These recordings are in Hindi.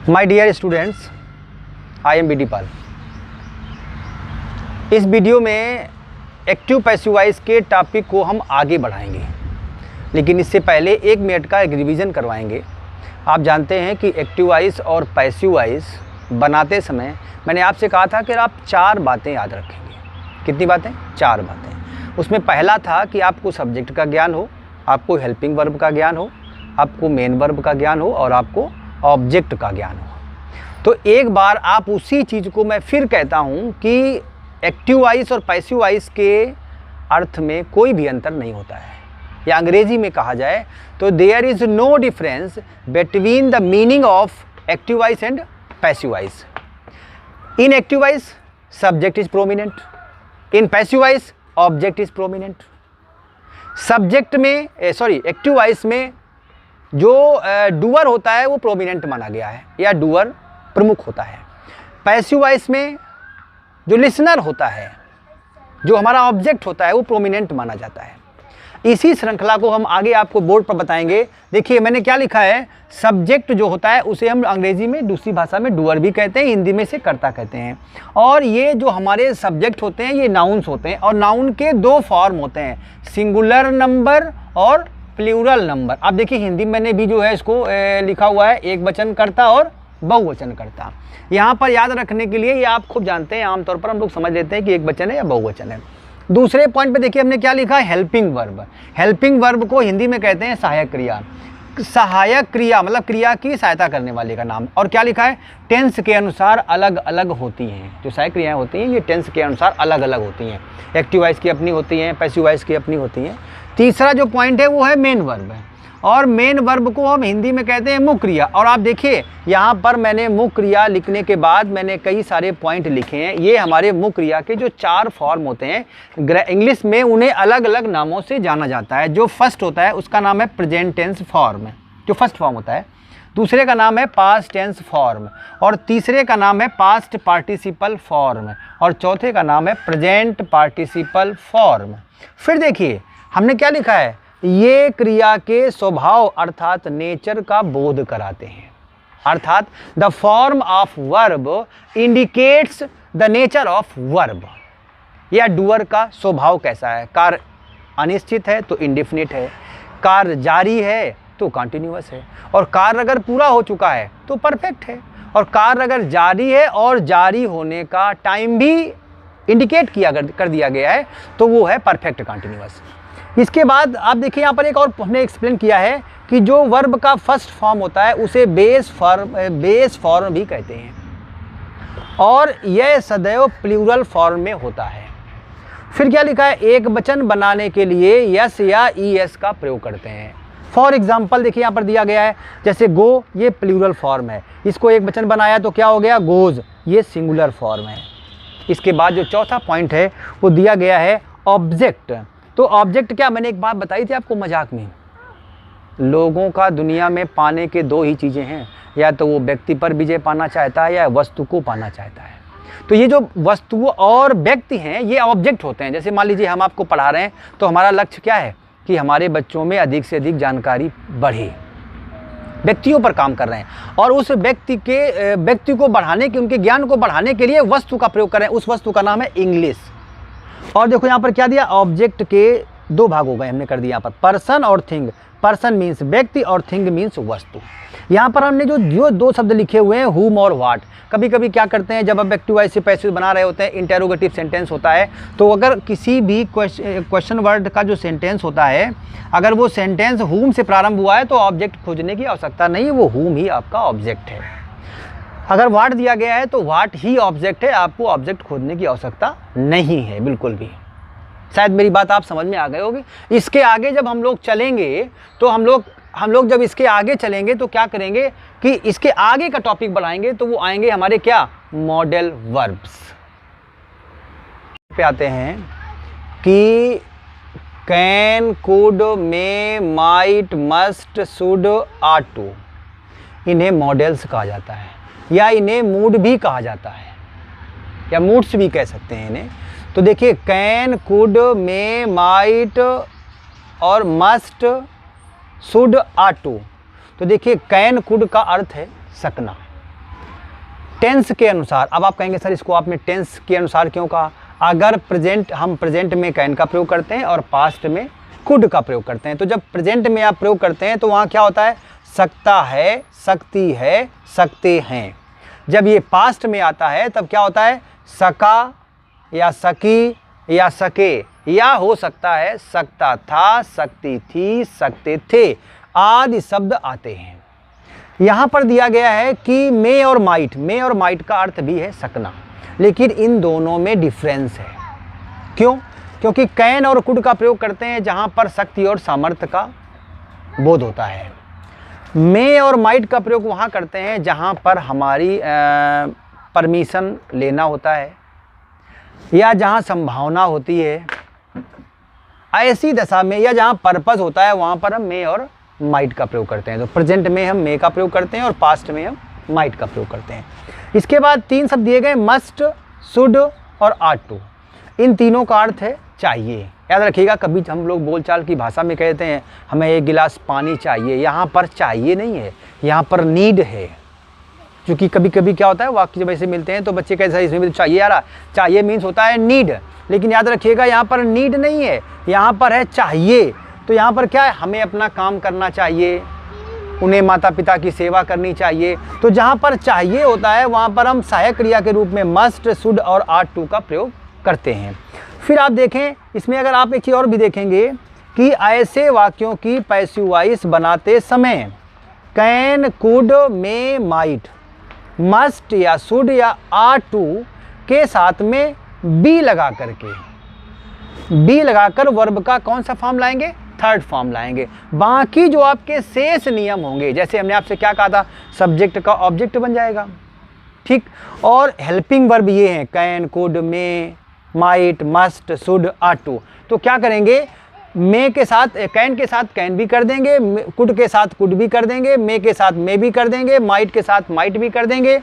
My dear students, I am B Pal. इस वीडियो में एक्टिव पैसिव वॉइस के टॉपिक को हम आगे बढ़ाएंगे, लेकिन इससे पहले 1 मिनट का एक रिवीजन करवाएंगे। आप जानते हैं कि एक्टिव वॉइस और पैसिव वॉइस बनाते समय मैंने आपसे कहा था कि आप 4 बातें याद रखेंगे। कितनी बातें? 4 बातें। उसमें पहला था कि आपको सब्जेक्ट का ज्ञान हो, आपको हेल्पिंग वर्ब का ज्ञान हो, आपको मेन वर्ब का ज्ञान हो और आपको ऑब्जेक्ट का ज्ञान हो। तो एक बार आप उसी चीज़ को मैं फिर कहता हूँ कि एक्टिव वॉइस और पैसिव वॉइस के अर्थ में कोई भी अंतर नहीं होता है, या अंग्रेजी में कहा जाए तो there is no difference between the meaning of active voice and passive voice. In active voice subject is prominent, in passive voice object is prominent. Subject में एक्टिव वॉइस में जो डूअर होता है वो प्रोमिनेंट माना गया है, या डूअर प्रमुख होता है। पैसिव वॉइस में जो लिसनर होता है, जो हमारा ऑब्जेक्ट होता है, वो प्रोमिनेंट माना जाता है। इसी श्रृंखला को हम आगे आपको बोर्ड पर बताएंगे। देखिए मैंने क्या लिखा है, सब्जेक्ट जो होता है उसे हम अंग्रेजी में दूसरी भाषा में डूअर भी कहते हैं, हिंदी में से कर्ता कहते हैं। और ये जो हमारे सब्जेक्ट होते हैं ये नाउन्स होते हैं, और नाउन के 2 फॉर्म होते हैं, सिंगुलर नंबर और प्लूरल नंबर। अब देखिए हिंदी में मैंने भी जो है इसको लिखा हुआ है एक वचन कर्ता और बहुवचन कर्ता। यहाँ पर याद रखने के लिए ये आप खूब जानते हैं, आमतौर पर हम लोग समझ लेते हैं कि एक वचन है या बहुवचन है। दूसरे पॉइंट पे देखिए हमने क्या लिखा है, हेल्पिंग वर्ब। हेल्पिंग वर्ब को हिंदी में कहते हैं सहायक क्रिया। सहायक क्रिया मतलब क्रिया की सहायता करने वाले का नाम। और क्या लिखा है, टेंस के अनुसार अलग अलग होती हैं। जो सहायक क्रियाएं होती हैं ये टेंस के अनुसार अलग अलग होती हैं। एक्टिव वॉइस की अपनी होती हैं, पैसिव वॉइस की अपनी होती हैं। तीसरा जो पॉइंट है वो है मेन वर्ब है, और मेन वर्ब को हम हिंदी में कहते हैं मुख्य क्रिया। और आप देखिए यहाँ पर मैंने मुख्य क्रिया लिखने के बाद मैंने कई सारे पॉइंट लिखे हैं। ये हमारे मुख्य क्रिया के जो 4 फॉर्म होते हैं, इंग्लिश में उन्हें अलग अलग नामों से जाना जाता है। जो फर्स्ट होता है उसका नाम है प्रेजेंट टेंस फॉर्म, जो फर्स्ट फॉर्म होता है। दूसरे का नाम है पास्ट टेंस फॉर्म, और तीसरे का नाम है पास्ट पार्टिसिपल फॉर्म, और चौथे का नाम है प्रेजेंट पार्टिसिपल फॉर्म। फिर देखिए हमने क्या लिखा है, ये क्रिया के स्वभाव अर्थात नेचर का बोध कराते हैं। अर्थात the form of verb indicates the nature of verb, या डूअर का स्वभाव कैसा है। कार्य अनिश्चित है तो इंडेफिनिट है, कार्य जारी है तो कंटिन्यूअस है, और कार्य अगर पूरा हो चुका है तो परफेक्ट है, और कार्य अगर जारी है और जारी होने का टाइम भी इंडिकेट कर दिया गया है तो वो है परफेक्ट कंटिन्यूअस। इसके बाद आप देखिए यहाँ पर एक और हमने एक्सप्लेन किया है कि जो वर्ब का फर्स्ट फॉर्म होता है उसे बेस फॉर्म भी कहते हैं, और यह सदैव प्लूरल फॉर्म में होता है। फिर क्या लिखा है, एक वचन बनाने के लिए यस या ईएस का प्रयोग करते हैं। फॉर एग्जाम्पल देखिए यहाँ पर दिया गया है, जैसे गो ये प्लूरल फॉर्म है, इसको एक वचन बनाया तो क्या हो गया, गोज, ये सिंगुलर फॉर्म है। इसके बाद जो चौथा पॉइंट है वो दिया गया है ऑब्जेक्ट। तो ऑब्जेक्ट क्या, मैंने एक बात बताई थी आपको मजाक में, लोगों का दुनिया में पाने के 2 ही चीज़ें हैं, या तो वो व्यक्ति पर विजय पाना चाहता है या वस्तु को पाना चाहता है। तो ये जो वस्तु और व्यक्ति हैं ये ऑब्जेक्ट होते हैं। जैसे मान लीजिए हम आपको पढ़ा रहे हैं तो हमारा लक्ष्य क्या है कि हमारे बच्चों में अधिक से अधिक जानकारी बढ़े, व्यक्तियों पर काम कर रहे हैं, और उस व्यक्ति को बढ़ाने के, उनके ज्ञान को बढ़ाने के लिए वस्तु का प्रयोग कर रहे हैं। उस वस्तु का नाम है इंग्लिश। और देखो यहाँ पर क्या दिया, ऑब्जेक्ट के 2 भाग हो गए, हमने कर दिया यहाँ पर पर्सन और थिंग। पर्सन मीन्स व्यक्ति और थिंग मीन्स वस्तु। यहाँ पर हमने जो 2 शब्द लिखे हुए हैं, हुम और व्हाट। कभी कभी क्या करते हैं, जब आप एक्टिव वॉइस से पैसिव बना रहे होते हैं, इंटेरोगेटिव सेंटेंस होता है, तो अगर किसी भी क्वेश्चन वर्ड का जो सेंटेंस होता है, अगर वो सेंटेंस हुम से प्रारंभ हुआ है तो ऑब्जेक्ट खोजने की आवश्यकता नहीं है, वो हुम ही आपका ऑब्जेक्ट है। अगर व्हाट दिया गया है तो व्हाट ही ऑब्जेक्ट है, आपको ऑब्जेक्ट खोजने की आवश्यकता नहीं है बिल्कुल भी। शायद मेरी बात आप समझ में आ गई होगी। इसके आगे जब हम लोग चलेंगे तो हम लोग जब इसके आगे चलेंगे तो क्या करेंगे कि इसके आगे का टॉपिक बढ़ाएंगे, तो वो आएंगे हमारे क्या, मॉडल वर्ब्स पे आते हैं कि can, could, may, might, must, should, ought to. इन्हें मॉडल्स कहा जाता है, या इन्हें मूड भी कहा जाता है, या मूड्स भी कह सकते हैं इन्हें। तो देखिए कैन, कुड, मे, माइट और मस्ट, शुड, आट टू। तो देखिए कैन, कुड का अर्थ है सकना, टेंस के अनुसार। अब आप कहेंगे सर इसको आपने टेंस के अनुसार क्यों कहा? अगर हम प्रेजेंट में कैन का प्रयोग करते हैं और पास्ट में कुड का प्रयोग करते हैं, तो जब प्रेजेंट में आप प्रयोग करते हैं तो वहाँ क्या होता है? सकता है, सकती है, सकते हैं। जब ये पास्ट में आता है तब क्या होता है? सका या सकी या सके, या हो सकता है सकता था, सकती थी, सकते थे आदि शब्द आते हैं। यहाँ पर दिया गया है कि मे और माइट का अर्थ भी है सकना, लेकिन इन दोनों में डिफरेंस है। क्यों? क्योंकि कैन और कुड का प्रयोग करते हैं जहाँ पर शक्ति और सामर्थ्य का बोध होता है। मे और माइट का प्रयोग वहाँ करते हैं जहाँ पर हमारी परमिशन लेना होता है या जहाँ संभावना होती है, ऐसी दशा में, या जहाँ पर्पस होता है वहाँ पर हम मे और माइट का प्रयोग करते हैं। तो प्रेजेंट में हम मे का प्रयोग करते हैं और पास्ट में हम माइट का प्रयोग करते हैं। इसके बाद 3 शब्द दिए गए, मस्ट, शुड और आट टू। इन तीनों का अर्थ है चाहिए। याद रखिएगा, कभी हम लोग बोलचाल की भाषा में कहते हैं हमें 1 गिलास पानी चाहिए, यहाँ पर चाहिए नहीं है, यहाँ पर नीड है। क्योंकि कभी कभी क्या होता है, वाक्य जब ऐसे मिलते हैं तो बच्चे कहते हैं इसमें भी तो चाहिए आ रहा, चाहिए मीन्स होता है नीड, लेकिन याद रखिएगा यहाँ पर नीड नहीं है, यहाँ पर है चाहिए। तो यहाँ पर क्या है? हमें अपना काम करना चाहिए, उन्हें माता पिता की सेवा करनी चाहिए। तो जहाँ पर चाहिए होता है वहाँ पर हम सहायक क्रिया के रूप में मस्ट, शुड और आट टू का प्रयोग करते हैं। फिर आप देखें इसमें, अगर आप एक चीज़ और भी देखेंगे कि ऐसे वाक्यों की पैसिव वॉइस बनाते समय can, could, may, might, must या शुड या आर टू के साथ में बी लगा कर वर्ब का कौन सा फॉर्म लाएंगे? थर्ड फॉर्म लाएंगे। बाकी जो आपके शेष नियम होंगे, जैसे हमने आपसे क्या कहा था, सब्जेक्ट का ऑब्जेक्ट बन जाएगा, ठीक। और हेल्पिंग वर्ब ये हैं can, could, may, might, must, should, ought to. तो क्या करेंगे? मे के साथ, कैन के साथ कैन भी कर देंगे, कुड के साथ कुड भी कर देंगे, मे के साथ मे भी कर देंगे, माइट के साथ माइट भी कर देंगे,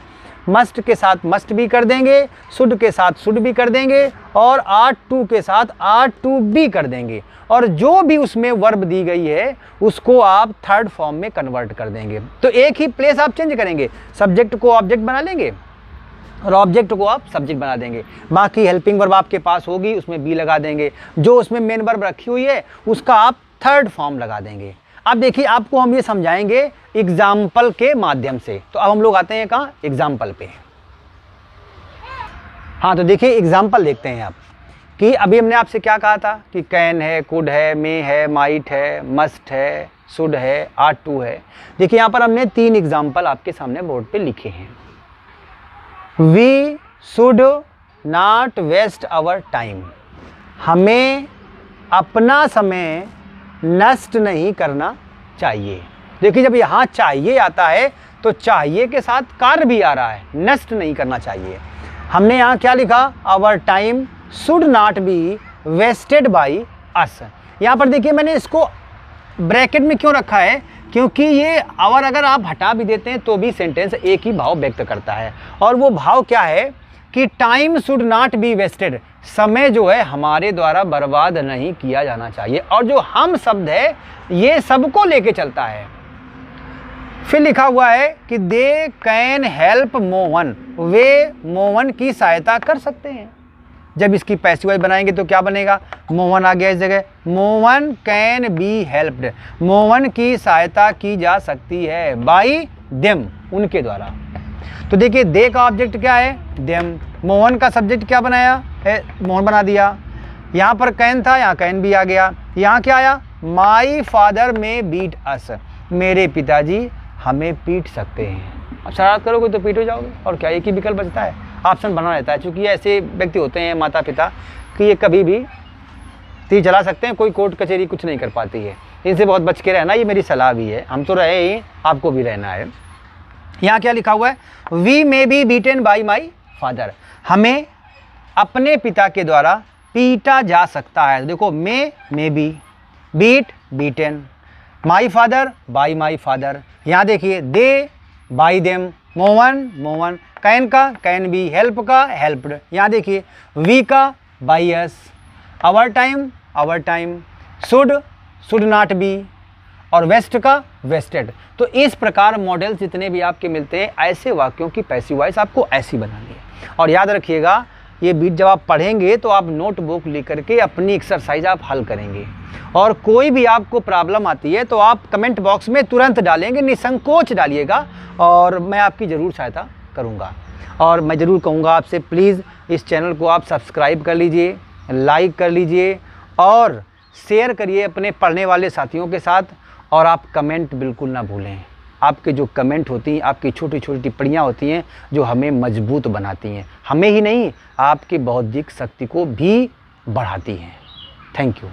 मस्ट के साथ मस्ट भी कर देंगे, शुड के साथ शुड भी कर देंगे, और आर टू के साथ आर टू भी कर देंगे। और जो भी उसमें वर्ब दी गई है उसको आप थर्ड फॉर्म में कन्वर्ट कर देंगे। तो एक ही प्लेस आप चेंज करेंगे, सब्जेक्ट को ऑब्जेक्ट बना लेंगे और ऑब्जेक्ट को आप सब्जेक्ट बना देंगे। बाकी हेल्पिंग वर्ब आपके पास होगी, उसमें बी लगा देंगे। जो उसमें मेन वर्ब रखी हुई है उसका आप थर्ड फॉर्म लगा देंगे। अब देखिए, आपको हम ये समझाएंगे एग्जाम्पल के माध्यम से। तो अब हम लोग आते हैं कहाँ? एग्जाम्पल पे। हाँ, तो देखिए एग्जाम्पल देखते हैं आप कि अभी हमने आपसे क्या कहा था कि कैन है, कुड है, मे है, माइट है, मस्ट है, शुड है, आर टू है। देखिए यहाँ पर हमने 3 एग्जाम्पल आपके सामने बोर्ड पे लिखे हैं। We should not waste our time, हमें अपना समय नष्ट नहीं करना चाहिए। देखिए जब यहाँ चाहिए आता है तो चाहिए के साथ कार्य भी आ रहा है, नष्ट नहीं करना चाहिए। हमने यहाँ क्या लिखा? Our time should not be wasted by us. यहाँ पर देखिए मैंने इसको ब्रैकेट में क्यों रखा है? क्योंकि ये आवर अगर आप हटा भी देते हैं तो भी सेंटेंस एक ही भाव व्यक्त करता है, और वो भाव क्या है कि time should not be wasted, समय जो है हमारे द्वारा बर्बाद नहीं किया जाना चाहिए। और जो हम शब्द है ये सबको लेके चलता है। फिर लिखा हुआ है कि दे कैन हेल्प मोहन, वे मोहन की सहायता कर सकते हैं। जब इसकी पैसिव वॉइस बनाएंगे तो क्या बनेगा? मोहन आ गया इस जगह, Mohan can be helped, Mohan की सहायता की जा सकती है बाई देम, उनके द्वारा। तो देखिए दे का ऑब्जेक्ट क्या है? देम। मोहन का सब्जेक्ट क्या बनाया है? मोहन बना दिया। यहाँ पर कैन था, यहाँ कैन भी आ गया। यहाँ क्या आया? माई फादर में बीट अस, मेरे पिताजी हमें पीट सकते हैं। अब शरारत करोगे तो पीट हो जाओगे, और क्या एक ही विकल्प बचता है, ऑप्शन बना रहता है। क्योंकि ऐसे व्यक्ति होते हैं माता पिता कि ये कभी भी तीर चला सकते हैं, कोई कोर्ट कचहरी कुछ नहीं कर पाती है। इनसे बहुत बच के रहना, ये मेरी सलाह भी है। हम तो रहे ही, आपको भी रहना है। यहाँ क्या लिखा हुआ है? We may be beaten by my father, हमें अपने पिता के द्वारा पीटा जा सकता है। देखो may be, beat beaten, my father by my father. यहाँ देखिए they by them, Mohan, can का कैन बी, हेल्प का हेल्प्ड। यहाँ देखिए वी का by us, our time, should not be, और वेस्ट का वेस्टेड। तो इस प्रकार मॉडल जितने भी आपके मिलते हैं ऐसे वाक्यों की पैसिव वॉइस आपको ऐसी बनानी है। और याद रखिएगा ये बीट जब आप पढ़ेंगे तो आप नोटबुक लेकर के अपनी एक्सरसाइज आप हल करेंगे, और कोई भी आपको प्रॉब्लम आती है तो आप कमेंट बॉक्स में तुरंत डालेंगे, निसंकोच डालिएगा और मैं आपकी ज़रूर सहायता करूँगा। और मैं ज़रूर कहूँगा आपसे प्लीज़ इस चैनल को आप सब्सक्राइब कर लीजिए, लाइक कर लीजिए और शेयर करिए अपने पढ़ने वाले साथियों के साथ। और आप कमेंट बिल्कुल ना भूलें, आपके जो कमेंट होती हैं, आपकी छोटी छोटी टिप्पणियाँ होती हैं जो हमें मजबूत बनाती हैं, हमें ही नहीं आपकी बौद्धिक शक्ति को भी बढ़ाती हैं। Thank you.